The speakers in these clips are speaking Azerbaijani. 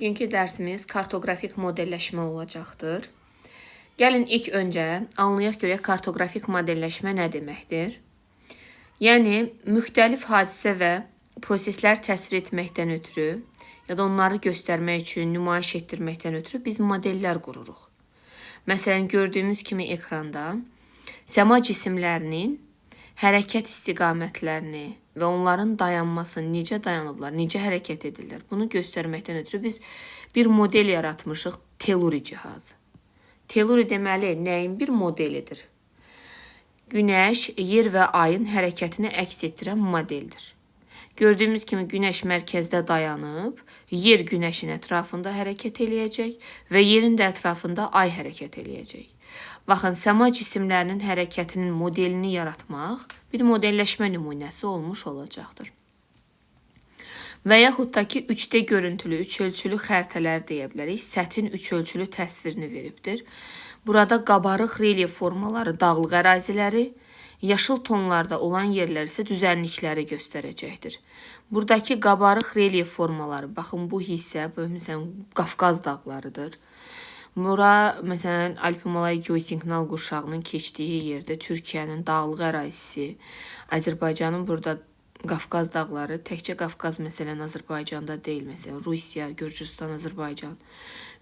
Bugünkü dərsimiz kartoqrafik modelləşmə olacaqdır. Gəlin ilk öncə anlayaq görək kartoqrafik modelləşmə nə deməkdir? Yəni, müxtəlif hadisə və proseslər təsvir etməkdən ötürü, ya da onları göstərmək üçün, nümayiş etdirməkdən ötürü biz modellər qururuq. Məsələn, gördüyümüz kimi ekranda səma cisimlərinin hərəkət istiqamətlərini və onların dayanmasını, necə dayanıblar, necə hərəkət edirlər, bunu göstərməkdən ötürü biz bir model yaratmışıq, teluri cihazı. Teluri deməli, nəyin bir modelidir? Günəş, yer və ayın hərəkətini əks etdirən modeldir. Gördüyümüz kimi günəş mərkəzdə dayanıb, yer günəşin ətrafında hərəkət eləyəcək və yerin də ətrafında ay hərəkət eləyəcək. Baxın, səma cisimlərinin hərəkətinin modelini yaratmaq bir modelləşmə nümunəsi olmuş olacaqdır. Və yaxud da ki, 3D görüntülü, 3 ölçülü xəritələr deyə bilərik. Səthin 3 ölçülü təsvirini veribdir. Burada qabarıq relyef formaları, dağlıq əraziləri, yaşıl tonlarda olan yerlər isə düzənlikləri göstərəcəkdir. Buradakı qabarıq relyef formaları, baxın bu hissə, məsələn, Qafqaz dağlarıdır. Bura, məsələn, Alp-Himalay geosignal qurşağının keçdiyi yerdə Türkiyənin dağlıq ərazisi, Azərbaycanın burada Qafqaz dağları, təkcə Qafqaz məsələn Azərbaycanda deyil, məsələn, Rusiya, Gürcüstan, Azərbaycan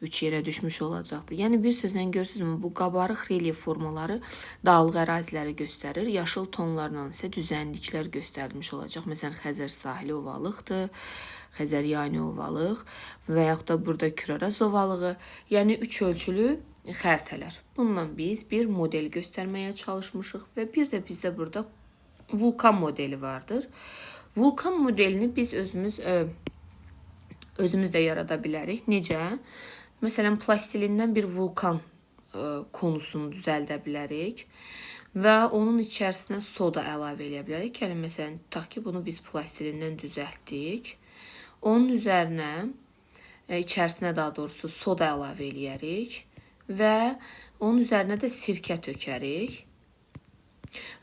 3 yerə düşmüş olacaqdır. Yəni, bir sözlə görürsünüzmü, bu qabarıq relyef formaları dağlıq əraziləri göstərir, yaşıl tonlarla isə düzənliklər göstərilmiş olacaq. Məsələn, Xəzər sahili ovalıqdır, Xəzər yayını ovalıq və yaxud da burada Küraraz ovalığı, yəni 3 ölçülü xəritələr. Bununla biz bir model göstərməyə çalışmışıq və bir də bizdə burada vulkan modeli vardır. Vulkan modelini biz özümüz də yarada bilərik. Necə? Məsələn, plastilindən bir vulkan konusunu düzəldə bilərik və onun içərisinə soda əlavə edə bilərik. Yəni, məsələn, tutaq ki, bunu biz plastilindən düzəltdik. Onun üzərinə, içərisinə daha doğrusu soda əlavə eləyərik və onun üzərinə də sirkə tökərik.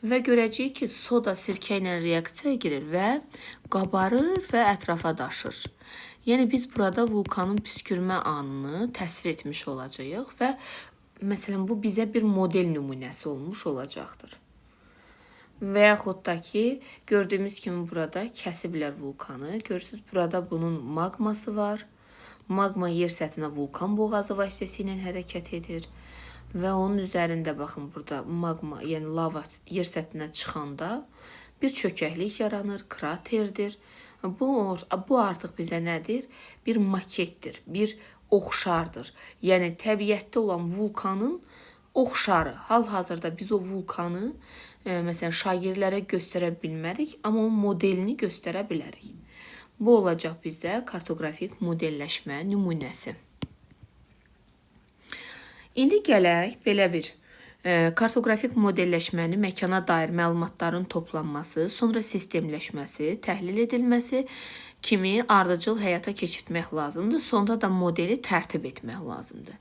Və görəcəyik ki, soda sirkə ilə reaksiyaya girir və qabarır və ətrafa daşır. Yəni, biz burada vulkanın püskürmə anını təsvir etmiş olacağıq və məsələn, bu bizə bir model nümunəsi olmuş olacaqdır. Və yaxud da ki, gördüyümüz kimi burada kəsiblər vulkanı. Görürsünüz, burada bunun magması var. Magma yer səthinə vulkan boğazı vasitəsilə hərəkət edir. Və onun üzərində, baxın, burada magma, yəni lava yer səthinə çıxanda bir çökəklik yaranır, kraterdir. Bu artıq bizə nədir? Bir maketdir, bir oxşardır. Yəni, təbiətdə olan vulkanın oxşarı. Hal-hazırda biz o vulkanı, məsələn, şagirdlərə göstərə bilmərik, amma onun modelini göstərə bilərik. Bu olacaq bizdə kartoqrafik modelləşmə nümunəsi. İndi gələk belə bir kartoqrafik modelləşməni məkana dair məlumatların toplanması, sonra sistemləşməsi, təhlil edilməsi kimi ardıcıl həyata keçirtmək lazımdır. Sonda da modeli tərtib etmək lazımdır.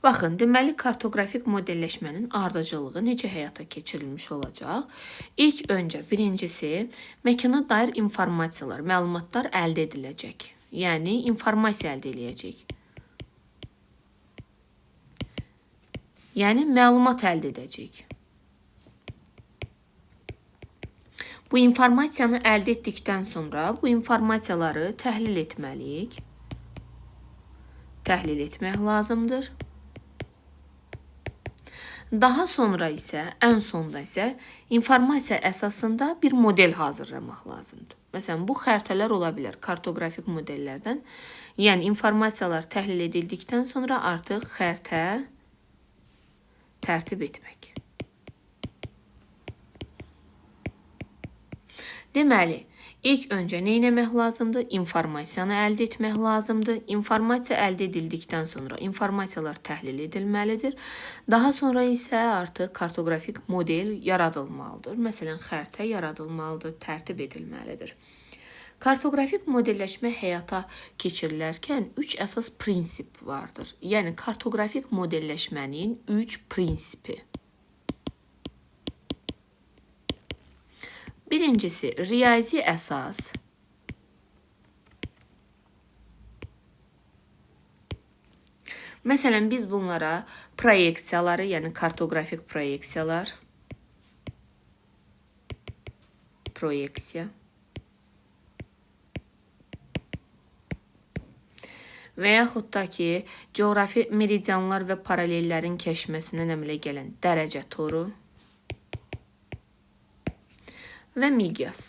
Baxın, deməli, kartoqrafik modelləşmənin ardıcıllığı necə həyata keçirilmiş olacaq? İlk öncə, birincisi, məkana dair informasiyalar, məlumatlar əldə ediləcək. Yəni, informasiya əldə ediləcək. Yəni, məlumat əldə edəcək. Bu informasiyanı əldə etdikdən sonra bu informasiyaları təhlil etməliyik. Təhlil etmək lazımdır. Daha sonra isə, ən sonda isə informasiya əsasında bir model hazırlamaq lazımdır. Məsələn, bu xəritələr ola bilər kartoqrafik modellərdən. Yəni, informasiyalar təhlil edildikdən sonra artıq xəritə tərtib etmək. Deməli, ilk öncə nə etmək lazımdır? İnformasiyanı əldə etmək lazımdır. İnformasiya əldə edildikdən sonra informasiyalar təhlil edilməlidir. Daha sonra isə artıq kartoqrafik model yaradılmalıdır. Məsələn, xəritə yaradılmalıdır, tərtib edilməlidir. Kartoqrafik modelləşmə həyata keçirilərkən 3 əsas prinsip vardır. Yəni, kartoqrafik modelləşmənin 3 prinsipi. Birincisi, riyazi əsas. Məsələn, biz bunlara proyeksiyaları, yəni kartografik proyeksiyalar, proyeksiya və yaxud da ki, coğrafi meridianlar və paralellərin kəşfməsindən əmələ gələn dərəcə toru və miqyas.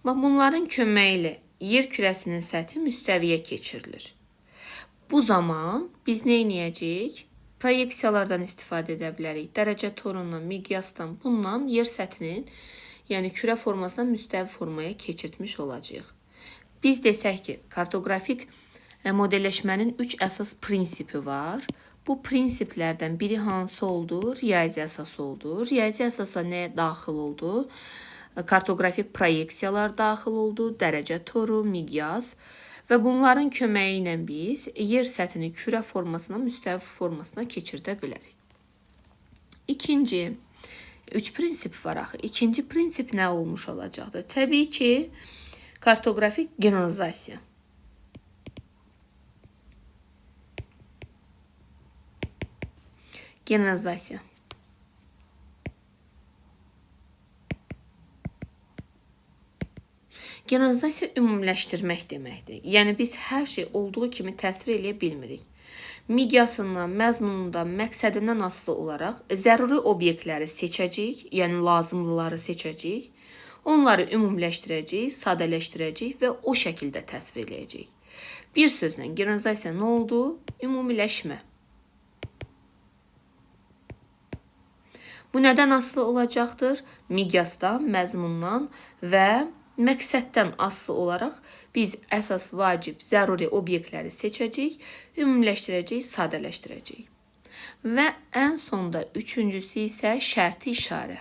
Bunların köməyi ilə yer kürəsinin səthi müstəviyə keçirilir. Bu zaman biz nə edəcəyik? Proyeksiyalardan istifadə edə bilərik. Dərəcə torundan, miqyasdan, bundan yer səthinin, yəni kürə formasından müstəvi formaya keçirtmiş olacağıq. Biz desək ki, kartoqrafik modelləşmənin 3 əsas prinsipi var. Bu prinsiplərdən biri hansı oldu? Riyazi əsası oldu. Riyazi əsasa nə daxil oldu? Kartoqrafik proyeksiyalar daxil oldu, dərəcə toru, miqyas və bunların köməyi ilə biz yer səthini kürə formasına, müstəvi formasına keçirdə bilərik. İkinci, 3 prinsip var axı. İkinci prinsip nə olmuş olacaqdır? Təbii ki, kartoqrafik generalizasiya. Generalizasiya. Generalizasiya ümumiləşdirmək deməkdir. Yəni biz hər şey olduğu kimi təsvir edə bilmirik. Miqyasından, məzmunundan, məqsədindən asılı olaraq zəruri obyektləri seçəcəyik, yəni lazımlıları seçəcəyik. Onları ümumiləşdirəcəyik, sadələşdirəcəyik və o şəkildə təsvir edəcəyik. Bir sözlə generalizasiya nə oldu? Ümumiləşmə. Bu nədən asılı olacaqdır? Miqyasdan, məzmundan və məqsəddən asılı olaraq biz əsas vacib, zəruri obyektləri seçəcəyik, ümumiləşdirəcəyik, sadələşdirəcəyik. Və ən sonda üçüncüsü isə şərti işarə.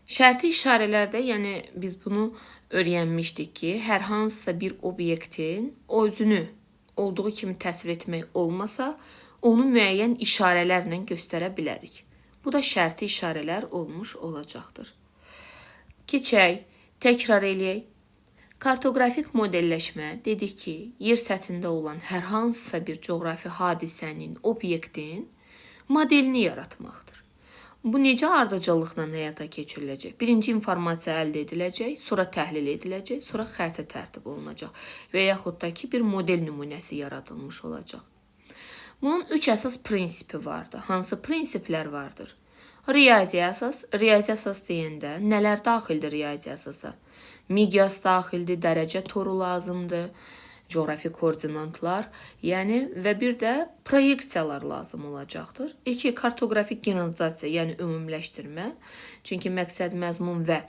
Şərti işarələrdə, yəni biz bunu öyrənmişdik ki, hər hansısa bir obyektin özünü olduğu kimi təsvir etmək olmasa, onu müəyyən işarələrlə göstərə bilərik. Bu da şərti işarələr olmuş olacaqdır. Keçək, təkrar eləyək. Kartoqrafik modelləşmə dedik ki, yer səthində olan hər hansısa bir coğrafi hadisənin, obyektin modelini yaratmaqdır. Bu necə ardıcıllıqla həyata keçiriləcək? Birinci informasiya əldə ediləcək, sonra təhlil ediləcək, sonra xəritə tərtib olunacaq və yaxud da ki, bir model nümunəsi yaradılmış olacaq. Bunun 3 əsas prinsipi vardır. Hansı prinsiplər vardır? Riyazi əsas. Riyazi əsas deyəndə nələr daxildir riyazi əsasa? Miqyas daxildir, dərəcə toru lazımdır, coğrafi koordinatlar, yəni və bir də proyeksiyalar lazım olacaqdır. 2. Kartoqrafik generalizasiya, yəni ümumiləşdirmə. Çünki məqsəd, məzmun və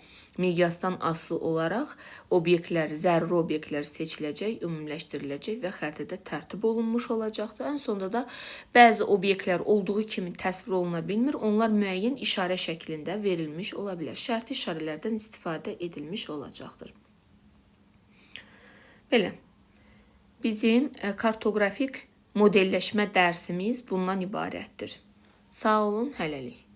miqyasdan asılı olaraq obyektlər, zəruri obyektlər seçiləcək, ümumiləşdiriləcək və xəritədə tərtib olunmuş olacaqdır. Ən sonunda da bəzi obyektlər olduğu kimi təsvir oluna bilmir, onlar müəyyən işarə şəklində verilmiş ola bilər. Şərti işarələrdən istifadə edilmiş olacaqdır. Belə, bizim kartoqrafik modelləşmə dərsimiz bundan ibarətdir. Sağ olun, hələlik.